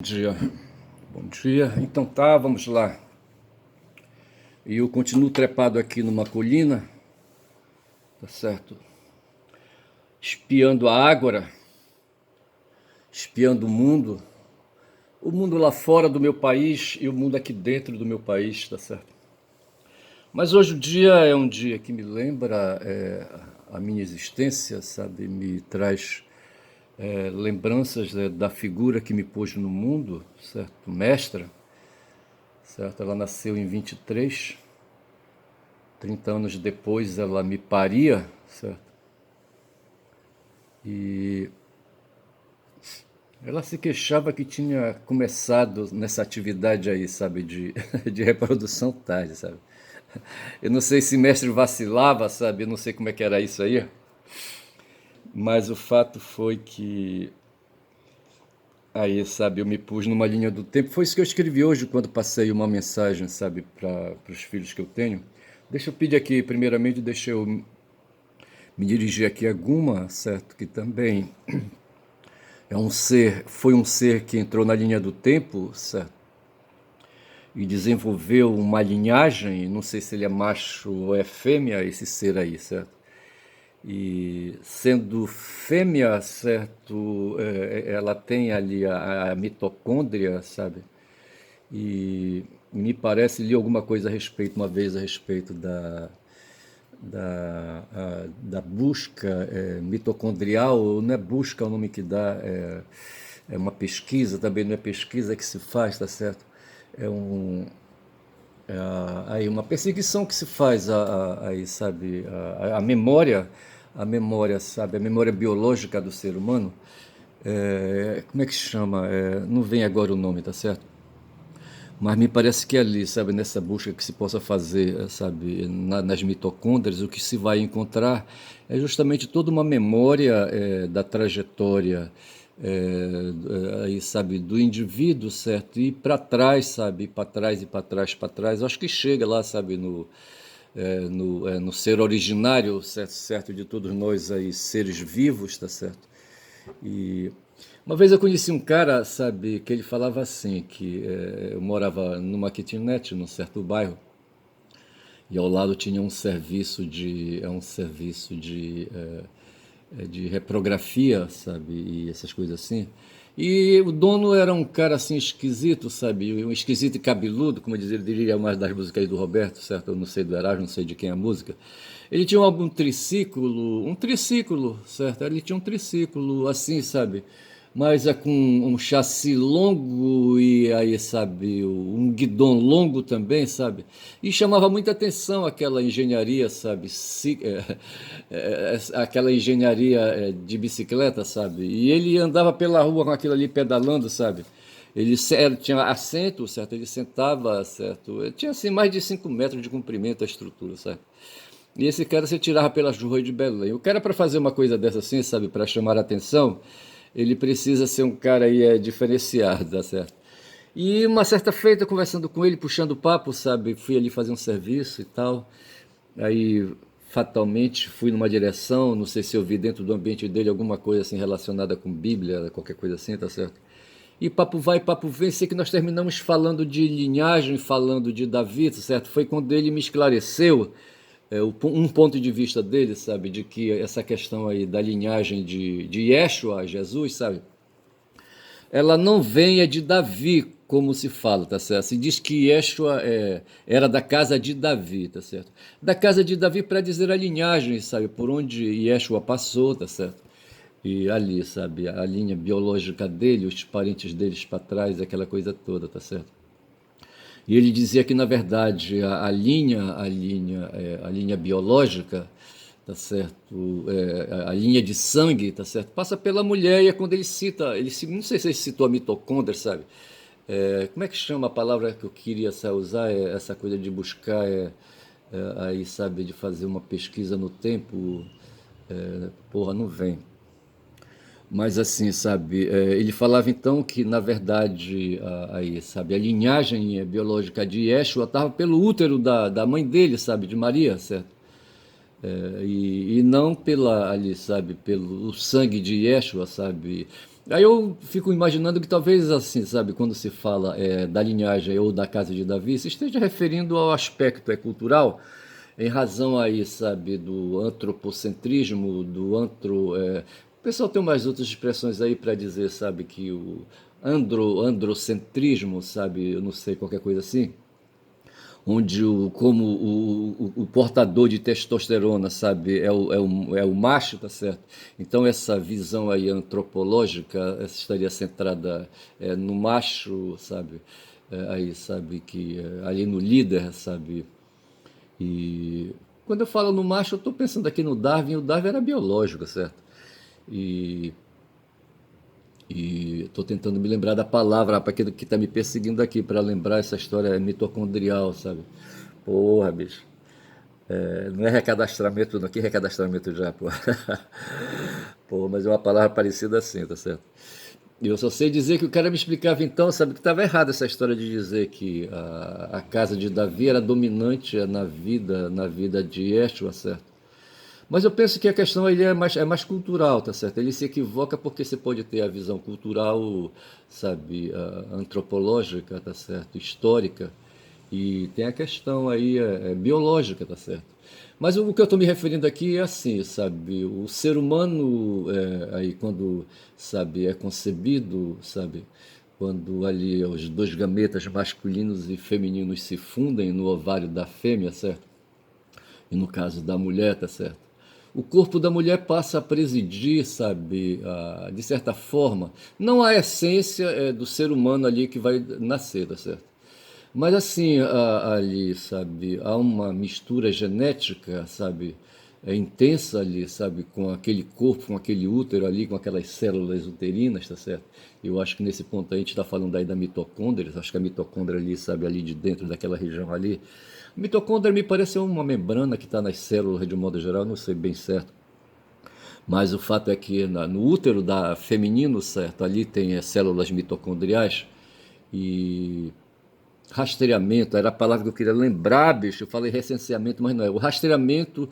Dia. Bom dia. Então tá, vamos lá. E eu continuo trepado aqui numa colina, tá certo? Espiando a ágora, espiando o mundo lá fora do meu país e o mundo aqui dentro do meu país, tá certo? Mas hoje o dia é um dia que me lembra a minha existência, sabe? Me traz lembranças da figura que me pôs no mundo, certo? Mestra, certo? Ela nasceu em 23. 30 anos depois ela me paria, certo? E ela se queixava que tinha começado nessa atividade aí, sabe, de reprodução tarde, sabe? Eu não sei se mestre vacilava, sabe? Eu não sei como é que era isso aí, mas o fato foi que aí, sabe, eu me pus numa linha do tempo. Foi isso que eu escrevi hoje quando passei uma mensagem, sabe, para os filhos que eu tenho. Deixa eu pedir aqui, primeiramente, deixa eu me dirigir aqui a Guma, certo? Que também foi um ser que entrou na linha do tempo, certo? E desenvolveu uma linhagem, não sei se ele é macho ou é fêmea, esse ser aí, certo? E sendo fêmea, certo, ela tem ali a mitocôndria, sabe? E me parece, li alguma coisa a respeito, uma vez a respeito da busca mitocondrial, não é busca o nome que dá, é uma pesquisa, também não é pesquisa que se faz, tá certo? É aí uma perseguição que se faz aí, sabe, a memória, sabe, a memória biológica do ser humano, como é que se chama? Não vem agora o nome, tá certo? Mas me parece que ali, sabe, nessa busca que se possa fazer, sabe, nas mitocôndrias, o que se vai encontrar é justamente toda uma memória da trajetória, aí, sabe, do indivíduo, certo? E para trás, sabe, para trás e para trás, para trás. Acho que chega lá, sabe, no ser originário, certo, certo, de todos nós aí, seres vivos, tá certo? E uma vez eu conheci um cara, sabe, que ele falava assim, que eu morava numa kitnet, num certo bairro, e ao lado tinha um serviço de reprografia, sabe, e essas coisas assim. E o dono era um cara assim esquisito, sabe, um esquisito e cabeludo, como ele diria uma das músicas aí do Roberto, certo? Eu não sei do Erasmo, não sei de quem é a música. Ele tinha um triciclo, certo? Ele tinha um triciclo assim, sabe? Mas é com um chassi longo e aí, sabe, um guidão longo também, sabe? E chamava muita atenção aquela engenharia, sabe? Aquela engenharia de bicicleta, sabe? E ele andava pela rua com aquilo ali pedalando, sabe? Ele tinha assento, certo? Ele sentava, certo? Ele tinha assim mais de 5 metros de comprimento a estrutura, sabe? E esse cara você tirava pelas ruas de Belém. O cara, para fazer uma coisa dessa assim, sabe, para chamar a atenção, ele precisa ser um cara aí diferenciado, tá certo? E uma certa feita, conversando com ele, puxando papo, sabe, fui ali fazer um serviço e tal. Aí, fatalmente, fui numa direção, não sei se eu vi dentro do ambiente dele alguma coisa assim relacionada com Bíblia, qualquer coisa assim, tá certo? E papo vai, papo vem, sei que nós terminamos falando de linhagem, falando de Davi, tá certo? Foi quando ele me esclareceu um ponto de vista dele, sabe, de que essa questão aí da linhagem de Yeshua, Jesus, sabe, ela não vem de Davi, como se fala, tá certo? Se diz que Yeshua era da casa de Davi, tá certo? Da casa de Davi para dizer a linhagem, sabe, por onde Yeshua passou, tá certo? E ali, sabe, a linha biológica dele, os parentes deles para trás, aquela coisa toda, tá certo? E ele dizia que, na verdade, a linha biológica, tá certo? A linha de sangue, tá certo? Passa pela mulher e é quando ele cita, não sei se ele citou a mitocôndria, sabe? Como é que chama a palavra que eu queria usar? Essa coisa de buscar, aí, sabe, de fazer uma pesquisa no tempo. Porra, não vem. Mas assim, sabe, ele falava então que, na verdade, aí, sabe, a linhagem biológica de Yeshua estava pelo útero da mãe dele, sabe, de Maria, certo? E não pela, ali, sabe, pelo sangue de Yeshua, sabe? Aí eu fico imaginando que talvez assim, sabe, quando se fala da linhagem ou da casa de Davi, se esteja referindo ao aspecto cultural, em razão aí, sabe, do antropocentrismo, do antro. O pessoal tem umas outras expressões aí para dizer, sabe, que o androcentrismo, sabe, eu não sei, qualquer coisa assim, onde como o portador de testosterona, sabe, é o macho, tá certo? Então essa visão aí antropológica essa estaria centrada no macho, sabe? Aí, sabe, que ali no líder, sabe? E quando eu falo no macho, eu estou pensando aqui no Darwin, o Darwin era biológico, certo? E estou tentando me lembrar da palavra para que está me perseguindo aqui, para lembrar essa história mitocondrial, sabe? Porra, bicho. Não é recadastramento, não. Que recadastramento já, pô? Pô, mas é uma palavra parecida assim, tá certo? E eu só sei dizer que o cara me explicava então, sabe, que estava errado essa história de dizer que a casa de Davi era dominante na vida de Yeshua, certo? Mas eu penso que a questão aí é mais cultural, tá certo? Ele se equivoca porque você pode ter a visão cultural, sabe, antropológica, tá certo? Histórica. E tem a questão aí biológica, tá certo? Mas o que eu estou me referindo aqui é assim, sabe? O ser humano, aí quando, sabe, é concebido, sabe? Quando ali os dois gametas masculinos e femininos se fundem no ovário da fêmea, certo? E no caso da mulher, tá certo? O corpo da mulher passa a presidir, sabe, de certa forma, não a essência do ser humano ali que vai nascer, tá certo? Mas assim, ali, sabe, há uma mistura genética, sabe, intensa ali, sabe, com aquele corpo, com aquele útero ali, com aquelas células uterinas, tá certo? Eu acho que nesse ponto a gente está falando aí da mitocôndria, acho que a mitocôndria ali, sabe, ali de dentro daquela região ali. A mitocôndria me parece uma membrana que está nas células de um modo geral, não sei bem certo. Mas o fato é que no útero da feminino, certo, ali tem células mitocondriais e rastreamento, era a palavra que eu queria lembrar, bicho. Eu falei recenseamento, mas não é. O rastreamento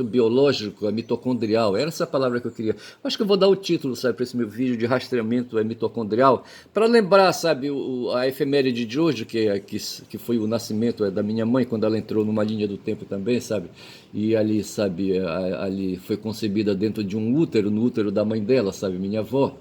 biológico, mitocondrial, era essa palavra que eu queria. Acho que eu vou dar o título, sabe, para esse meu vídeo de rastreamento mitocondrial, para lembrar, sabe, a efeméride de hoje, que foi o nascimento da minha mãe, quando ela entrou numa linha do tempo também, sabe, e ali, sabe, ali foi concebida dentro de um útero, no útero da mãe dela, sabe, minha avó.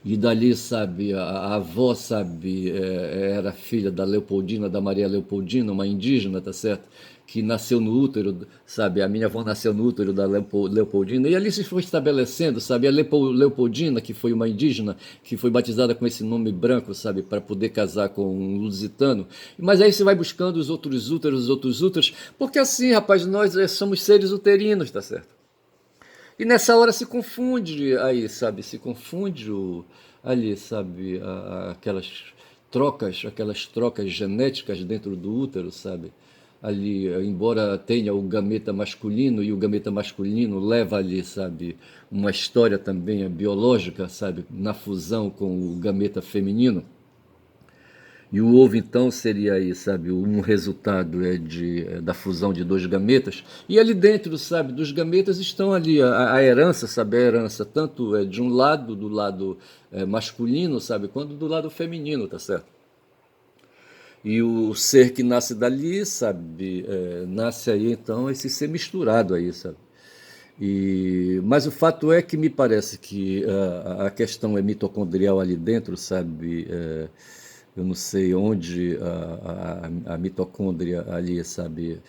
E dali, sabe, a avó, sabe, era filha da Leopoldina, da Maria Leopoldina, uma indígena, tá certo? Que nasceu no útero, sabe, a minha avó nasceu no útero da Leopoldina, e ali se foi estabelecendo, sabe, a Leopoldina, que foi uma indígena, que foi batizada com esse nome branco, sabe, para poder casar com um lusitano. Mas aí você vai buscando os outros úteros, porque assim, rapaz, nós somos seres uterinos, tá certo? E nessa hora se confunde aí, sabe? Se confunde ali, sabe? Aquelas trocas genéticas dentro do útero, sabe? Ali, embora tenha o gameta masculino e o gameta masculino leva ali, sabe? Uma história também biológica, sabe? Na fusão com o gameta feminino. E o ovo, então, seria aí, sabe, um resultado da fusão de dois gametas. E ali dentro, sabe, dos gametas estão ali a herança, sabe, a herança tanto de um lado, do lado masculino, sabe, quanto do lado feminino, tá certo? E o ser que nasce dali, sabe, nasce aí, então, esse ser misturado aí, sabe? Mas o fato é que me parece que a questão é mitocondrial ali dentro, sabe? Eu não sei onde a mitocôndria ali, sabe?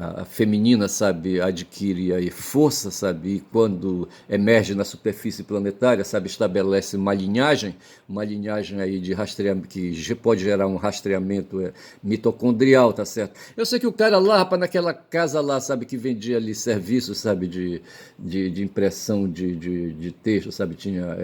A feminina, sabe, adquire aí força, sabe, e quando emerge na superfície planetária, sabe, estabelece uma linhagem aí de rastreamento, que pode gerar um rastreamento mitocondrial, tá certo? Eu sei que o cara lá, rapaz, naquela casa lá, sabe, que vendia ali serviços, sabe, de impressão de texto, sabe, tinha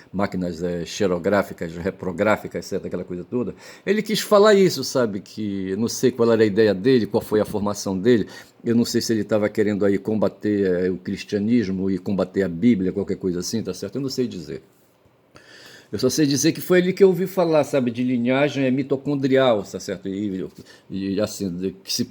máquinas xerográficas, reprográficas, certo, aquela coisa toda. Ele quis falar isso, sabe, que não sei qual era a ideia dele, qual foi a formação dele, eu não sei se ele estava querendo aí combater o cristianismo e combater a Bíblia, qualquer coisa assim, tá certo? Eu não sei dizer. Eu só sei dizer que foi ali que eu ouvi falar, sabe, de linhagem mitocondrial, tá certo? E assim, que se,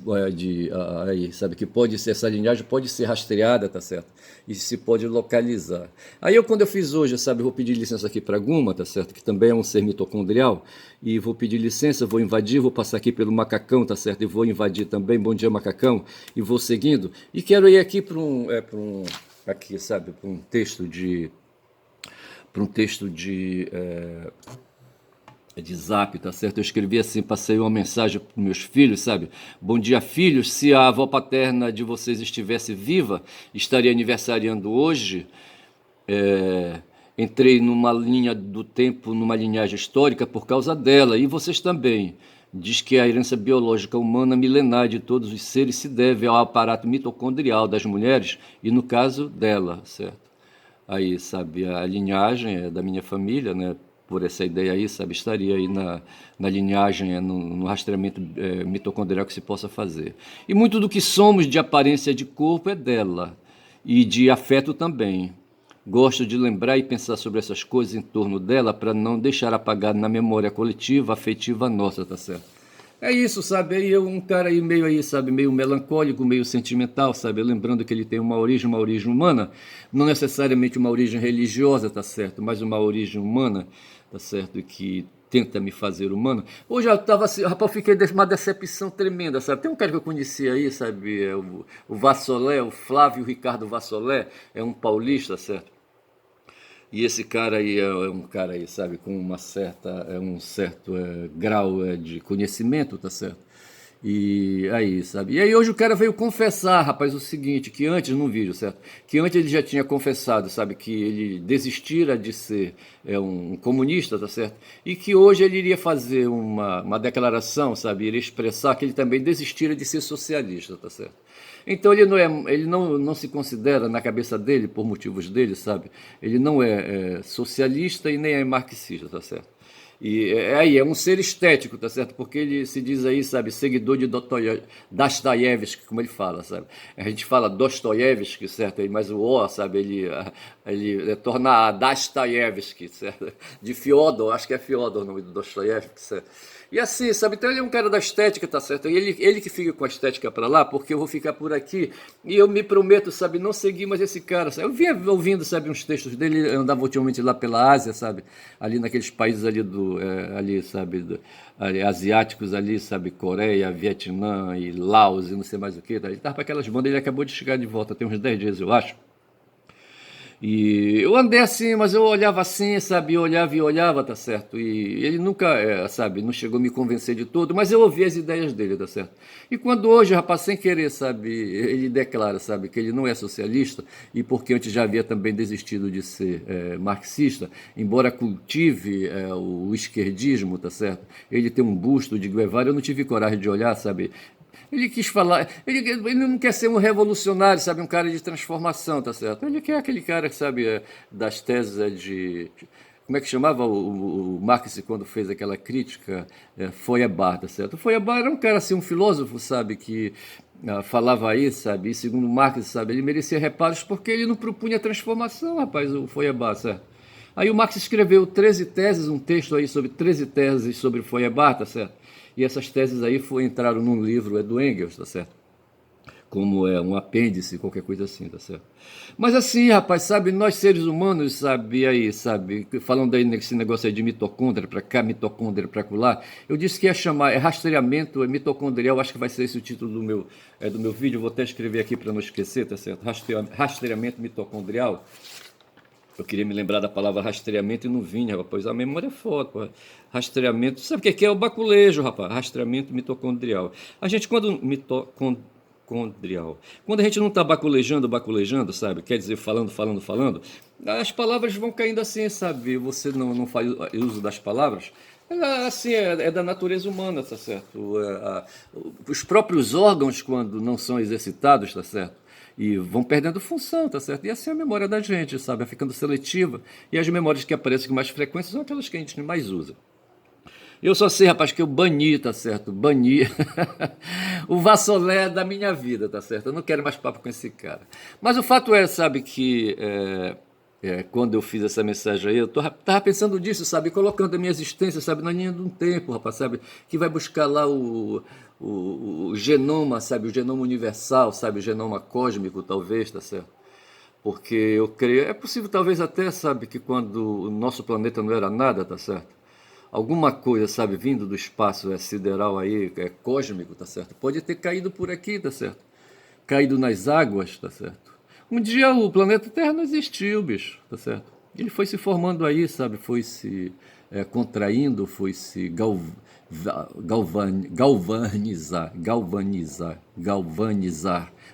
aí, sabe, que pode ser, essa linhagem pode ser rastreada, tá certo? E se pode localizar. Aí quando eu fiz hoje, sabe, eu vou pedir licença aqui para Guma, tá certo? Que também é um ser mitocondrial, e vou pedir licença, vou invadir, vou passar aqui pelo macacão, tá certo? E vou invadir também, bom dia macacão, e vou seguindo. E quero ir aqui aqui, sabe, para um texto de zap, tá certo? Eu escrevi assim, passei uma mensagem para meus filhos, sabe? Bom dia, filhos. Se a avó paterna de vocês estivesse viva, estaria aniversariando hoje. É, entrei numa linha do tempo, numa linhagem histórica por causa dela, e vocês também. Diz que a herança biológica humana milenar de todos os seres se deve ao aparato mitocondrial das mulheres, e no caso dela, certo? Aí, sabe, a linhagem é da minha família, né? Por essa ideia aí, sabe, estaria aí na linhagem, no rastreamento mitocondrial que se possa fazer. E muito do que somos de aparência de corpo é dela, e de afeto também. Gosto de lembrar e pensar sobre essas coisas em torno dela para não deixar apagado na memória coletiva, afetiva nossa, tá certo? É isso, sabe? Aí um cara aí, sabe, meio melancólico, meio sentimental, sabe? Lembrando que ele tem uma origem humana, não necessariamente uma origem religiosa, tá certo? Mas uma origem humana, tá certo? E que tenta me fazer humano. Hoje eu tava assim, rapaz, eu fiquei uma decepção tremenda, sabe? Tem um cara que eu conheci aí, sabe? O Vassolé, o Flávio Ricardo Vassolé, é um paulista, certo? E esse cara aí é um cara aí, sabe, com um certo grau de conhecimento, tá certo? E aí, sabe? E aí hoje o cara veio confessar, rapaz, o seguinte, que antes, num vídeo, certo? Que antes ele já tinha confessado, sabe, que ele desistira de ser um comunista, tá certo? E que hoje ele iria fazer uma declaração, sabe? Iria expressar que ele também desistira de ser socialista, tá certo? Então ele não se considera na cabeça dele, por motivos dele, sabe? Ele não é socialista e nem é marxista, tá certo? E é um ser estético, tá certo? Porque ele se diz aí, sabe, seguidor de Dostoiévski, como ele fala, sabe? A gente fala Dostoiévski, certo? Mas o O, sabe, ele torna a Dostoiévski, certo? De Fyodor, acho que é Fyodor o nome do Dostoiévski, certo? E assim, sabe? Então ele é um cara da estética, tá certo? E ele que fica com a estética pra lá, porque eu vou ficar por aqui. E eu me prometo, sabe, não seguir mais esse cara, sabe? Eu vinha ouvindo, sabe, uns textos dele, eu andava ultimamente lá pela Ásia, sabe? Ali naqueles países ali, sabe, ali, asiáticos ali, sabe? Coreia, Vietnã e Laos e não sei mais o que. Tá? Ele tava para aquelas bandas, ele acabou de chegar de volta, tem uns 10 dias, eu acho. E eu andei assim, mas eu olhava assim, sabe? Eu olhava e olhava, tá certo? E ele nunca, sabe, não chegou a me convencer de todo, mas eu ouvi as ideias dele, tá certo? E quando hoje, rapaz, sem querer, sabe, ele declara, sabe, que ele não é socialista, e porque antes já havia também desistido de ser marxista, embora cultive o esquerdismo, tá certo? Ele tem um busto de Guevara, eu não tive coragem de olhar, sabe? Ele quis falar, ele não quer ser um revolucionário, sabe, um cara de transformação, tá certo? Ele quer aquele cara, sabe, das teses de. Como é que chamava o Marx quando fez aquela crítica? Feuerbach, tá certo? O Feuerbach era um cara, assim, um filósofo, sabe, que falava aí, sabe, e segundo Marx, sabe, ele merecia reparos porque ele não propunha transformação, rapaz, o Feuerbach, certo? Aí o Marx escreveu 13 teses, um texto aí sobre 13 teses sobre Feuerbach, tá certo? E essas teses aí entraram num livro do Engels, tá certo? Como um apêndice, qualquer coisa assim, tá certo? Mas assim, rapaz, sabe, nós seres humanos, sabe, aí, sabe, falando aí nesse negócio aí de mitocôndria pra cá, mitocôndria pra lá, eu disse que ia chamar, rastreamento mitocondrial, acho que vai ser esse o título do meu vídeo, eu vou até escrever aqui para não esquecer, tá certo? Rastreamento mitocondrial. Eu queria me lembrar da palavra rastreamento e não vinha, rapaz. Pois a memória é foda, pô. Rastreamento. Sabe o que é o baculejo, rapaz? Rastreamento mitocondrial. A gente, quando. Mitocondrial. Quando a gente não está baculejando, sabe? Quer dizer, falando, as palavras vão caindo assim, sabe? Você não faz uso das palavras. Assim, é da natureza humana, tá certo? Os próprios órgãos, quando não são exercitados, tá certo? E vão perdendo função, tá certo? E assim é a memória da gente, sabe? Vai ficando seletiva. E as memórias que aparecem com mais frequência são aquelas que a gente mais usa. Eu só sei, rapaz, que eu bani, tá certo? Bani o Vassolé da minha vida, tá certo? Eu não quero mais papo com esse cara. Mas o fato é, sabe, que quando eu fiz essa mensagem aí, eu tava pensando disso, sabe? Colocando a minha existência, sabe? Na linha de um tempo, rapaz, sabe? Que vai buscar lá o genoma, sabe? O genoma universal, sabe? O genoma cósmico, talvez, tá certo? Porque eu creio, é possível talvez até, sabe, que quando o nosso planeta não era nada, tá certo? Alguma coisa, sabe, vindo do espaço sideral aí, cósmico, tá certo? Pode ter caído por aqui, tá certo? Caído nas águas, tá certo? Um dia o planeta Terra não existiu, bicho, tá certo? Ele foi se formando aí, sabe? Foi se contraindo, foi se galvanizar,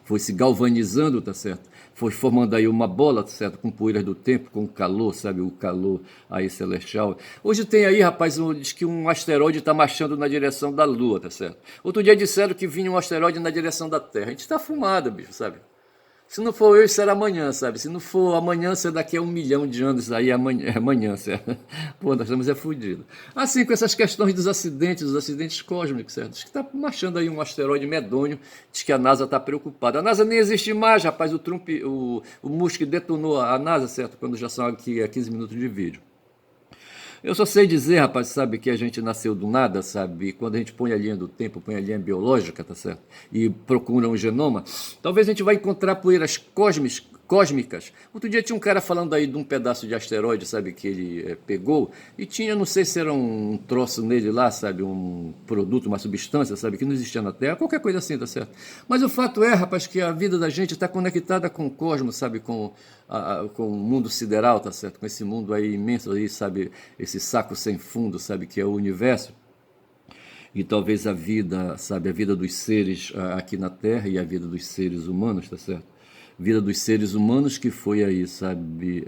foi se galvanizando, tá certo? Foi formando aí uma bola, tá certo? Com poeiras do tempo, com calor, sabe? O calor aí celestial. Hoje tem aí, rapaz, diz que um asteroide está marchando na direção da Lua, tá certo? Outro dia disseram que vinha um asteroide na direção da Terra. A gente está fumado, bicho, sabe? Se não for hoje, será amanhã, sabe? Se não for amanhã, será daqui a 1 milhão de anos, aí amanhã, certo? Pô, nós estamos fudidos. Assim, com essas questões dos acidentes, os acidentes cósmicos, certo? Diz que está marchando aí um asteroide medonho, diz que a NASA está preocupada. A NASA nem existe mais, rapaz, o Trump, o Musk detonou a NASA, certo? Quando já são aqui 15 minutos de vídeo. Eu só sei dizer, rapaz, sabe, que a gente nasceu do nada, sabe? Quando a gente põe a linha do tempo, põe a linha biológica, tá certo? E procura um genoma, talvez a gente vai encontrar poeiras cósmicas. Outro dia tinha um cara falando aí de um pedaço de asteroide, sabe, que ele pegou, e tinha, não sei se era um troço nele lá, sabe, um produto, uma substância, sabe, que não existia na Terra, qualquer coisa assim, tá certo? Mas o fato é, rapaz, que a vida da gente está conectada com o cosmos, sabe, com o mundo sideral, tá certo? Com esse mundo aí imenso aí, sabe, esse saco sem fundo, sabe, que é o universo. E talvez a vida, sabe, a vida dos seres aqui na Terra e a vida dos seres humanos, tá certo? Vida dos seres humanos que foi aí, sabe,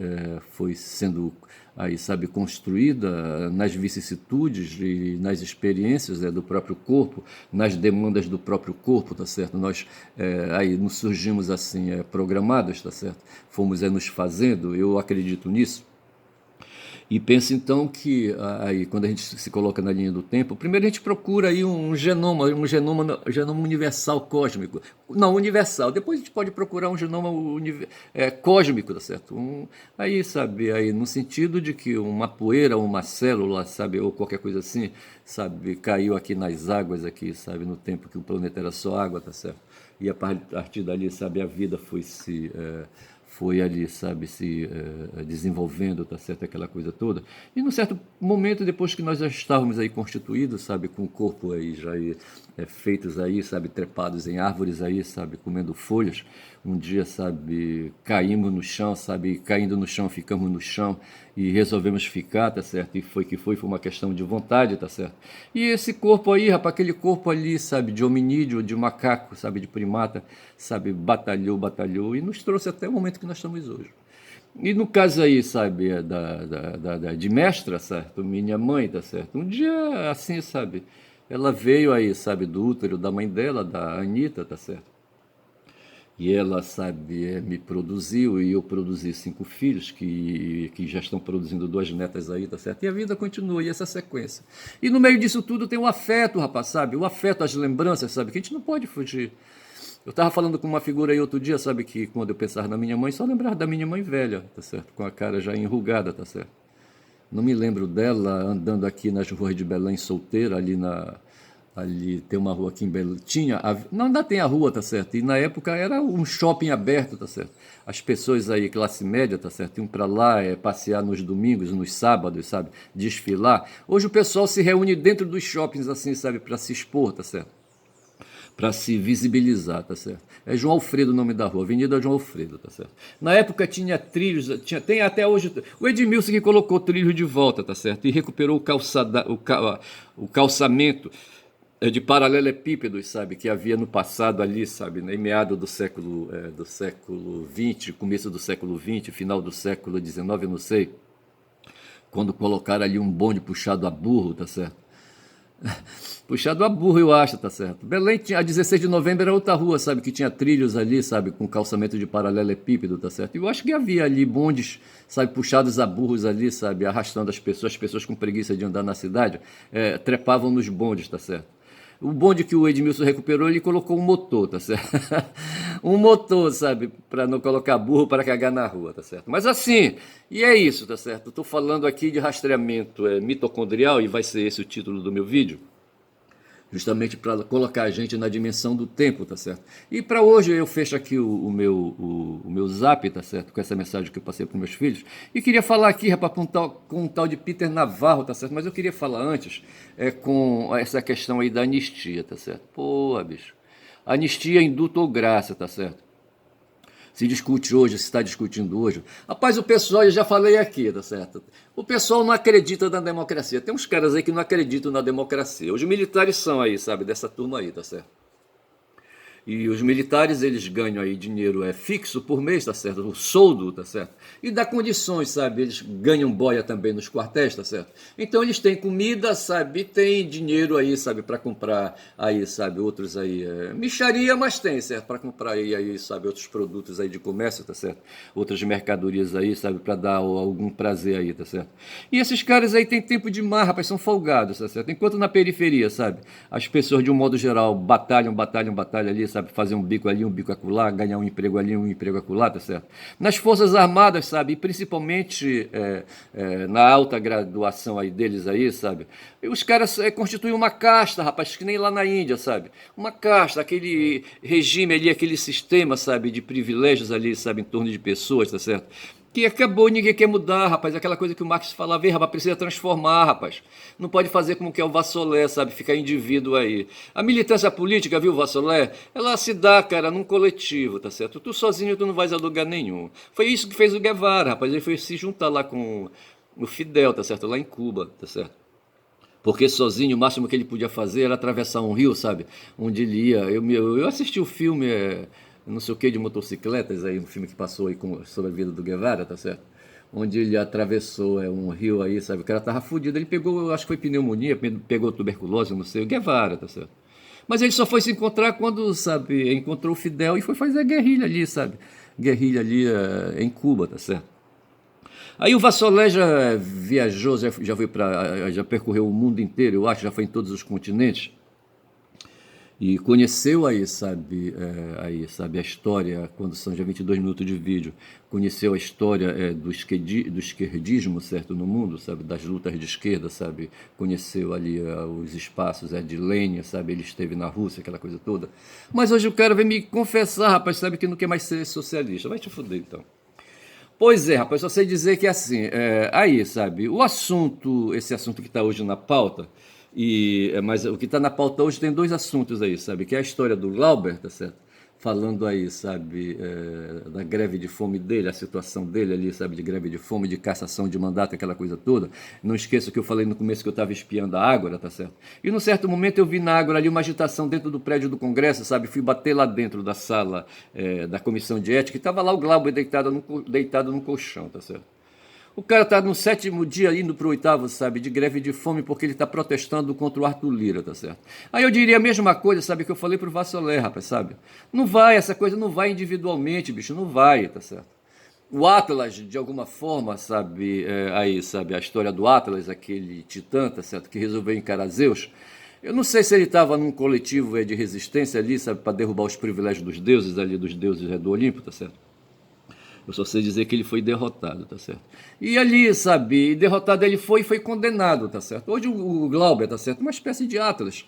foi sendo aí, sabe, construída nas vicissitudes e nas experiências do próprio corpo, nas demandas do próprio corpo, tá certo? Nós aí nos surgimos assim programados, tá certo? Fomos nos fazendo, eu acredito nisso. E pensa então que aí quando a gente se coloca na linha do tempo, primeiro a gente procura aí um genoma universal cósmico, não universal. Depois a gente pode procurar um genoma cósmico, tá certo? Aí sabe, aí no sentido de que uma poeira, uma célula, sabe, ou qualquer coisa assim, sabe, caiu aqui nas águas aqui, sabe, no tempo que o planeta era só água, tá certo? E a partir dali, sabe, a vida foi ali, sabe, se desenvolvendo, tá certo, aquela coisa toda. E num certo momento, depois que nós já estávamos aí constituídos, sabe, com o corpo aí já feitos aí, sabe, trepados em árvores aí, sabe, comendo folhas, um dia, sabe, caímos no chão, sabe, caindo no chão, ficamos no chão e resolvemos ficar, tá certo? E foi uma questão de vontade, tá certo? E esse corpo aí, rapaz, aquele corpo ali, sabe, de hominídeo, de macaco, sabe, de primata, sabe, batalhou e nos trouxe até o momento que nós estamos hoje. E no caso aí, sabe, de mestra, certo? Minha mãe, tá certo? Um dia, assim, sabe, ela veio aí, sabe, do útero da mãe dela, da Anitta, tá certo? E ela, sabe, me produziu e eu produzi 5 filhos que já estão produzindo 2 netas aí, tá certo? E a vida continua, e essa sequência. E no meio disso tudo tem o afeto, rapaz, sabe? O afeto, as lembranças, sabe? Que a gente não pode fugir. Eu estava falando com uma figura aí outro dia, sabe? Que quando eu pensava na minha mãe, só lembrava da minha mãe velha, tá certo? Com a cara já enrugada, tá certo? Não me lembro dela andando aqui nas ruas de Belém solteira, ali tem uma rua aqui em Belém. Não, ainda tem a rua, tá certo? E na época era um shopping aberto, tá certo? As pessoas aí, classe média, tá certo? Iam para lá passear nos domingos, nos sábados, sabe? Desfilar. Hoje o pessoal se reúne dentro dos shoppings, assim, sabe? Para se expor, tá certo? Para se visibilizar, tá certo? É João Alfredo o nome da rua, Avenida João Alfredo, tá certo? Na época tinha trilhos, tem até hoje, o Edmilson que colocou trilho de volta, tá certo? E recuperou o calçamento de paralelepípedos, sabe, que havia no passado ali, sabe, em meado do século XX, começo do século XX, final do século XIX, eu não sei, quando colocaram ali um bonde puxado a burro, tá certo? Puxado a burro, eu acho, tá certo? Belém tinha, a 16 de novembro era outra rua, sabe, que tinha trilhos ali, sabe, com calçamento de paralelepípedo, tá certo? E eu acho que havia ali bondes, sabe, puxados a burros ali, sabe, arrastando as pessoas com preguiça de andar na cidade, trepavam nos bondes, tá certo? O bonde que o Edmilson recuperou, ele colocou um motor, tá certo? Um motor, sabe, para não colocar burro para cagar na rua, tá certo? Mas assim, e é isso, tá certo? Estou falando aqui de rastreamento mitocondrial, e vai ser esse o título do meu vídeo, justamente para colocar a gente na dimensão do tempo, tá certo? E para hoje eu fecho aqui o meu zap, tá certo? Com essa mensagem que eu passei para meus filhos. E queria falar aqui, rapaz, com um tal de Peter Navarro, tá certo? Mas eu queria falar antes com essa questão aí da anistia, tá certo? Pô, bicho. Anistia, indulto ou graça, tá certo? Se discute hoje, se está discutindo hoje. Rapaz, o pessoal, eu já falei aqui, tá certo? O pessoal não acredita na democracia. Tem uns caras aí que não acreditam na democracia. Os militares são aí, sabe, dessa turma aí, tá certo? E os militares, eles ganham aí dinheiro fixo por mês, tá certo? O soldo, tá certo? E dá condições, sabe? Eles ganham boia também nos quartéis, tá certo? Então eles têm comida, sabe? E tem dinheiro aí, sabe? Para comprar aí, sabe? Outros aí, mixaria, mas tem, certo? Para comprar aí, sabe? Outros produtos aí de comércio, tá certo? Outras mercadorias aí, sabe? Para dar algum prazer aí, tá certo? E esses caras aí têm tempo demais, rapaz, são folgados, tá certo? Enquanto na periferia, sabe? As pessoas, de um modo geral, batalham ali, sabe? Fazer um bico ali, um bico acolá, ganhar um emprego ali, um emprego acolá, tá certo? Nas Forças Armadas, sabe? E principalmente na alta graduação aí deles aí, sabe? Os caras constituem uma casta, rapaz, que nem lá na Índia, sabe? Uma casta, aquele regime ali, aquele sistema, sabe? De privilégios ali, sabe? Em torno de pessoas, tá certo? Que acabou, ninguém quer mudar, rapaz. Aquela coisa que o Marx falava, vem, rapaz, precisa transformar, rapaz. Não pode fazer como que é o Vassolé, sabe? Ficar indivíduo aí. A militância política, viu, Vassolé? Ela se dá, cara, num coletivo, tá certo? Tu sozinho, tu não vais a lugar nenhum. Foi isso que fez o Guevara, rapaz. Ele foi se juntar lá com o Fidel, tá certo? Lá em Cuba, tá certo? Porque sozinho, o máximo que ele podia fazer era atravessar um rio, sabe? Onde ele ia. Eu assisti o filme, não sei o que, de motocicletas, aí, um filme que passou aí sobre a vida do Guevara, tá certo? Onde ele atravessou um rio aí, sabe? O cara tava fudido. Ele pegou, eu acho que foi pneumonia, pegou tuberculose, não sei, o Guevara, tá certo? Mas ele só foi se encontrar quando, sabe, encontrou o Fidel e foi fazer a guerrilha ali, sabe? Guerrilha ali em Cuba, tá certo? Aí o Vassolé já viajou, já foi para, já percorreu o mundo inteiro, eu acho, já foi em todos os continentes e conheceu aí, sabe, a história, quando são já 22 minutos de vídeo, conheceu a história do esquerdismo, certo, no mundo, sabe, das lutas de esquerda, sabe, conheceu ali os espaços de Lênin, sabe, ele esteve na Rússia, aquela coisa toda. Mas hoje o cara vem me confessar, rapaz, sabe, que não quer mais ser socialista. Vai te fuder, então. Pois é, rapaz, só sei dizer que assim, aí, sabe, esse assunto que está hoje na pauta, mas o que está na pauta hoje tem dois assuntos aí, sabe, que é a história do Glauber, tá certo? Falando aí, sabe, da greve de fome dele, a situação dele ali, sabe, de greve de fome, de cassação de mandato, aquela coisa toda. Não esqueça que eu falei no começo que eu estava espiando a Ágora, tá certo? E num certo momento eu vi na Ágora ali uma agitação dentro do prédio do Congresso, sabe? Fui bater lá dentro da sala da comissão de ética e estava lá o Glauber deitado no colchão, tá certo? O cara está no 7º dia, indo para o 8º, sabe, de greve de fome, porque ele está protestando contra o Arthur Lira, tá certo? Aí eu diria a mesma coisa, sabe, que eu falei pro Vassolé, rapaz, sabe? Não vai, essa coisa não vai individualmente, bicho, não vai, tá certo? O Atlas, de alguma forma, sabe, aí, sabe, a história do Atlas, aquele titã, tá certo, que resolveu encarar Zeus. Eu não sei se ele estava num coletivo de resistência ali, sabe, para derrubar os privilégios dos deuses ali, dos deuses do Olimpo, tá certo? Eu só sei dizer que ele foi derrotado, tá certo? E ali, sabe, derrotado ele foi e foi condenado, tá certo? Hoje o Glauber, tá certo? Uma espécie de Atlas,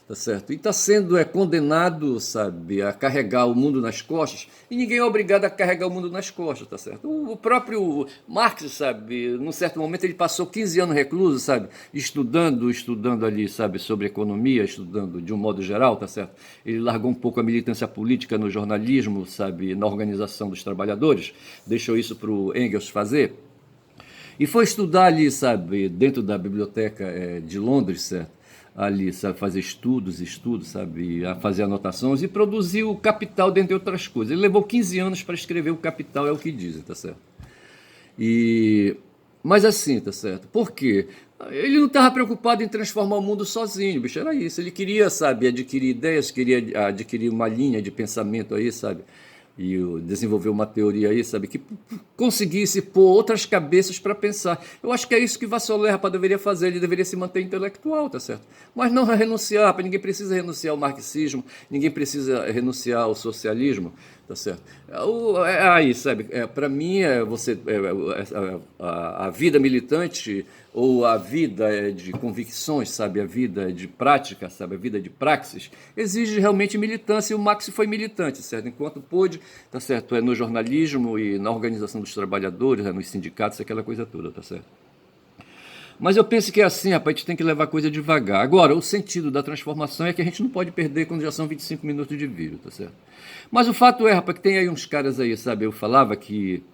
tá certo? E está sendo condenado, sabe, a carregar o mundo nas costas, e ninguém é obrigado a carregar o mundo nas costas, tá certo? O próprio Marx, sabe, num certo momento ele passou 15 anos recluso, sabe, estudando ali, sabe, sobre economia, estudando de um modo geral, tá certo? Ele largou um pouco a militância política no jornalismo, sabe, na organização dos trabalhadores, deixou isso para o Engels fazer, e foi estudar ali, sabe, dentro da biblioteca de Londres, certo? Ali, sabe, fazer estudos, sabe, a fazer anotações e produzir o Capital, dentre outras coisas. Ele levou 15 anos para escrever o Capital, é o que dizem, tá certo? Mas assim, tá certo? Por quê? Ele não estava preocupado em transformar o mundo sozinho, bicho, era isso. Ele queria, sabe, adquirir ideias, queria adquirir uma linha de pensamento aí, sabe? e desenvolveu uma teoria aí, sabe, que conseguisse pôr outras cabeças para pensar. Eu acho que é isso que Vassolé, rapaz, deveria fazer, ele deveria se manter intelectual, tá certo? Mas não renunciar, rapaz, ninguém precisa renunciar ao marxismo, ninguém precisa renunciar ao socialismo, tá certo? Aí, sabe, para mim, a vida militante ou a vida de convicções, sabe, a vida de prática, sabe, a vida de praxis, exige realmente militância, e o Marx foi militante, certo? Enquanto pôde, tá certo, no jornalismo e na organização dos trabalhadores, nos sindicatos, aquela coisa toda, tá certo? Mas eu penso que é assim, rapaz, a gente tem que levar a coisa devagar. Agora, o sentido da transformação é que a gente não pode perder quando já são 25 minutos de vídeo, tá certo? Mas o fato é, rapaz, que tem aí uns caras aí, sabe, eu falava que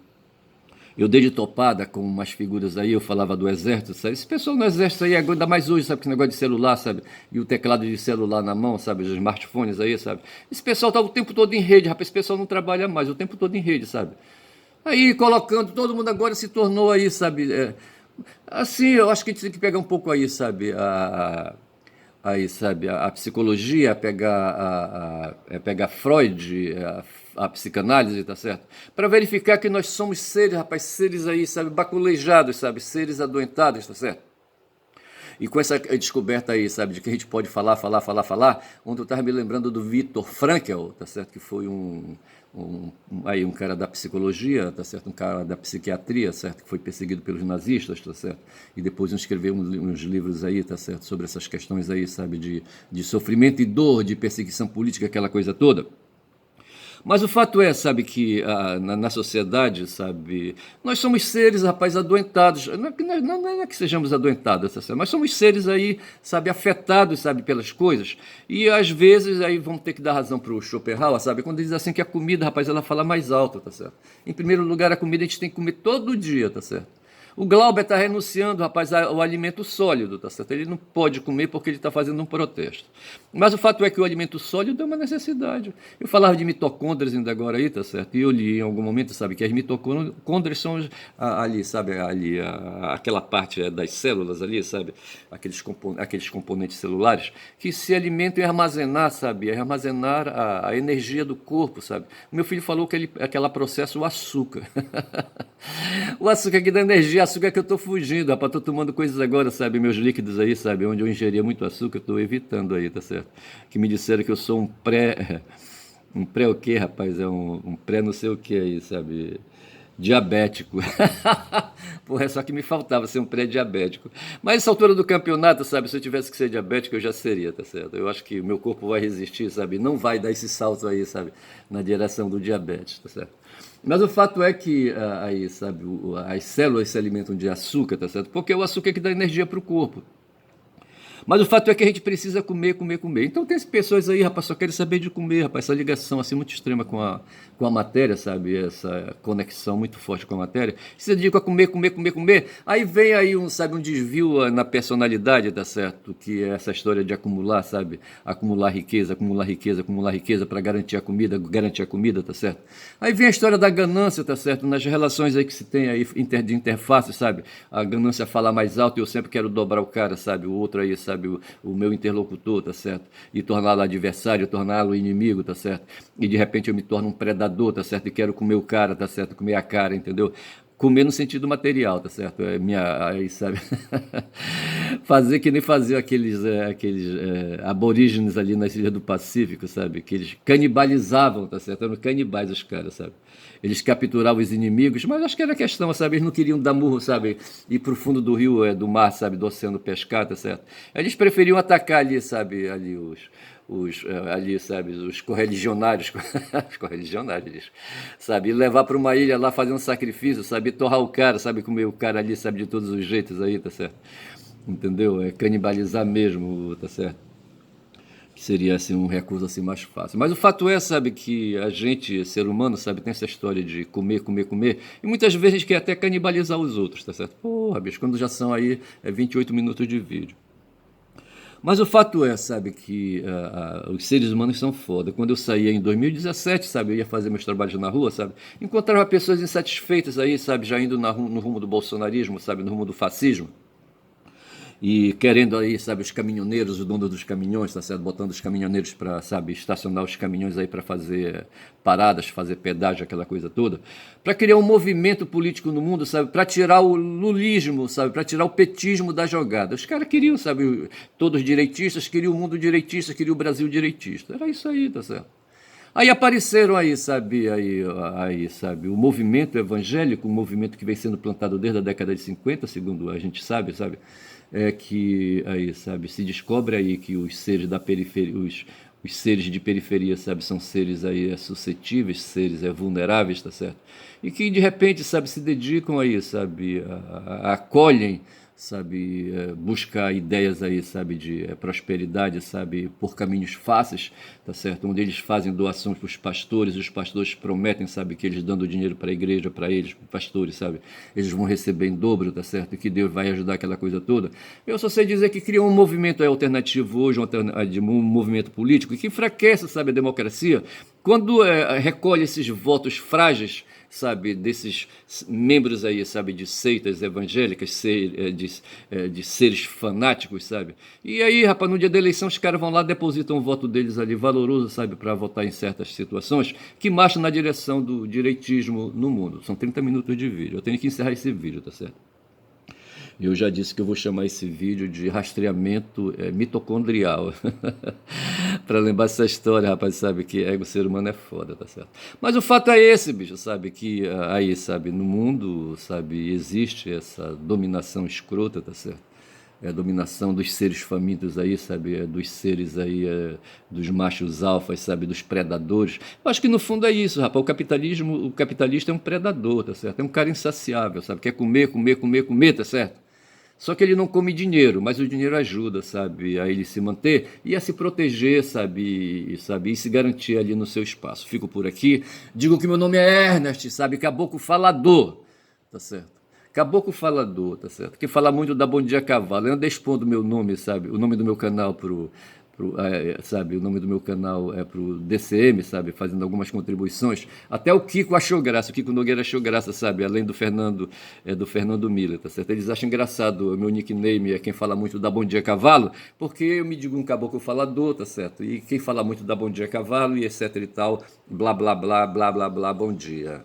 eu dei de topada com umas figuras aí, eu falava do exército, sabe? Esse pessoal no exército aí, ainda mais hoje, sabe? Que negócio de celular, sabe? E o teclado de celular na mão, sabe? Os smartphones aí, sabe? Esse pessoal tá o tempo todo em rede, rapaz. Esse pessoal não trabalha mais, o tempo todo em rede, sabe? Aí colocando, todo mundo agora se tornou aí, sabe? Assim, eu acho que a gente tem que pegar um pouco aí, sabe? Aí, sabe, a psicologia, pegar Freud, a psicanálise, tá certo? Para verificar que nós somos seres, rapaz, seres aí, sabe, baculejados, sabe, seres adoentados, tá certo? E com essa descoberta aí, sabe, de que a gente pode falar, ontem eu estava me lembrando do Viktor Frankl, tá certo? Que foi aí um cara da psicologia, tá certo? Um cara da psiquiatria, certo? Que foi perseguido pelos nazistas, tá certo? E depois escreveu uns livros aí, tá certo? Sobre essas questões aí, sabe? De sofrimento e dor, de perseguição política, aquela coisa toda. Mas o fato é, sabe, que na sociedade, sabe, nós somos seres, rapaz, adoentados. Não é que sejamos adoentados, mas somos seres aí, sabe, afetados, sabe, pelas coisas. E às vezes aí vamos ter que dar razão para o Schopenhauer, sabe, quando ele diz assim que a comida, rapaz, ela fala mais alto, tá certo? Em primeiro lugar, a comida a gente tem que comer todo dia, tá certo? O Glauber está renunciando, rapaz, ao alimento sólido, tá certo? Ele não pode comer porque ele está fazendo um protesto. Mas o fato é que o alimento sólido é uma necessidade. Eu falava de mitocôndrias ainda agora aí, tá certo? E eu li em algum momento, sabe, que as mitocôndrias são ali, sabe, aquela parte das células ali, sabe? Aqueles componentes celulares que se alimentam e armazenar, sabe? Armazenar a energia do corpo, sabe? O meu filho falou que aquela processa o açúcar. O açúcar que dá energia, açúcar que eu estou fugindo, rapaz, estou tomando coisas agora, sabe, meus líquidos aí, sabe, onde eu ingeria muito açúcar, eu estou evitando aí, tá certo? Que me disseram que eu sou um pré o quê, rapaz, um pré não sei o que aí, sabe, diabético. Porra, é só que me faltava ser um pré-diabético. Mas essa altura do campeonato, sabe, se eu tivesse que ser diabético, eu já seria, tá certo? Eu acho que o meu corpo vai resistir, sabe, não vai dar esse salto aí, sabe, na direção do diabetes, tá certo? Mas o fato é que aí, sabe, as células se alimentam de açúcar, tá certo? Porque é o açúcar que dá energia para o corpo. Mas o fato é que a gente precisa comer, comer, comer. Então tem pessoas aí, rapaz, só querem saber de comer, rapaz, essa ligação assim muito extrema com a matéria, sabe? Essa conexão muito forte com a matéria. Se dedica a comer, comer, comer, comer. Aí vem aí sabe, um desvio na personalidade, tá certo? Que é essa história de acumular, sabe? Acumular riqueza, acumular riqueza, acumular riqueza para garantir a comida, tá certo? Aí vem a história da ganância, tá certo? Nas relações aí que se tem aí de interface, sabe? A ganância fala mais alto e eu sempre quero dobrar o cara, sabe? O outro aí, sabe? O meu interlocutor, tá certo? E torná-lo adversário, torná-lo inimigo, tá certo? E de repente eu me torno um predador, tá certo? E quero comer o cara, tá certo? Comer a cara, entendeu? Comer no sentido material, tá certo? Aí, sabe? Fazer que nem faziam aqueles aborígenes ali nas ilhas do Pacífico, sabe? Que eles canibalizavam, tá certo? Eram canibais os caras, sabe? Eles capturavam os inimigos, mas acho que era questão, sabe? Eles não queriam dar murro, sabe? Ir pro fundo do rio, do mar, sabe? Do oceano pescar, tá certo? Eles preferiam atacar ali, sabe? Ali ali, sabe, os correligionários, os correligionários, sabe, e levar para uma ilha lá fazer um sacrifício, sabe, torrar o cara, sabe, comer o cara ali, sabe, de todos os jeitos aí, tá certo? Entendeu? É canibalizar mesmo, tá certo? Que seria, assim, um recurso, assim, mais fácil. Mas o fato é, sabe, que a gente, ser humano, sabe, tem essa história de comer, comer, comer, e muitas vezes a gente quer até canibalizar os outros, tá certo? Porra, bicho, quando já são aí 28 minutos de vídeo. Mas o fato é, sabe, que os seres humanos são foda. Quando eu saía em 2017, sabe, eu ia fazer meus trabalhos na rua, sabe, encontrava pessoas insatisfeitas aí, sabe, já indo no rumo do bolsonarismo, sabe, no rumo do fascismo. e querendo aí, sabe, os caminhoneiros, o dono dos caminhões, tá certo? Botando os caminhoneiros para, sabe, estacionar os caminhões aí para fazer paradas, fazer pedágio, aquela coisa toda, para criar um movimento político no mundo, sabe, para tirar o lulismo, sabe, para tirar o petismo da jogada. Os caras queriam, sabe, todos direitistas, queriam o mundo direitista, queriam o Brasil direitista. Era isso aí, tá certo? Aí apareceram sabe, o movimento evangélico, um movimento que vem sendo plantado desde a década de 50, segundo a gente sabe, é que aí, sabe, se descobre aí que os seres da periferia, os seres de periferia, sabe, são seres aí suscetíveis, seres vulneráveis, tá certo? E que de repente, sabe, se dedicam aí, sabe, acolhem, sabe, buscar ideias aí, sabe, de prosperidade, sabe, por caminhos fáceis, tá certo? Onde eles fazem doações para os pastores, e os pastores prometem, sabe, que eles dando dinheiro para a igreja, para eles, para os pastores, sabe, eles vão receber em dobro, tá certo? E que Deus vai ajudar aquela coisa toda. Eu só sei dizer que criou um movimento alternativo hoje, um movimento político, que enfraquece, sabe, a democracia, quando recolhe esses votos frágeis, sabe, desses membros aí, sabe, de seitas evangélicas, de seres fanáticos, sabe? E aí, rapaz, no dia da eleição os caras vão lá, depositam o voto deles ali, valoroso, sabe, para votar em certas situações, que marcham na direção do direitismo no mundo. São 30 minutos de vídeo. Eu tenho que encerrar esse vídeo, tá certo? Eu já disse que eu vou chamar esse vídeo de rastreamento mitocondrial. Para lembrar essa história, rapaz, sabe que o ser humano é foda, tá certo? Mas o fato é esse, bicho, sabe, que aí, sabe, no mundo, sabe, existe essa dominação escrota, tá certo? É a dominação dos seres famintos aí, sabe, dos seres aí, dos machos alfas, sabe, dos predadores. Eu acho que no fundo é isso, rapaz, o capitalista é um predador, tá certo? É um cara insaciável, sabe, quer comer, comer, comer, comer, tá certo? Só que ele não come dinheiro, mas o dinheiro ajuda, sabe, a ele se manter e a se proteger, sabe, e se garantir ali no seu espaço. Fico por aqui, digo que meu nome é Ernest, sabe, caboclo falador, tá certo? Caboclo falador, tá certo? Que fala muito da Bom Dia Cavalo. Eu ando expondo meu nome, sabe, o nome do meu canal sabe, o nome do meu canal é pro DCM, sabe, fazendo algumas contribuições. Até o Kiko achou graça, o Kiko Nogueira achou graça, sabe, além do Fernando Miller, tá certo? Eles acham engraçado, o meu nickname é quem fala muito da Bom Dia Cavalo, porque eu me digo um caboclo falador, tá certo? E quem fala muito da Bom Dia Cavalo e etc e tal, blá blá blá blá blá blá, bom dia.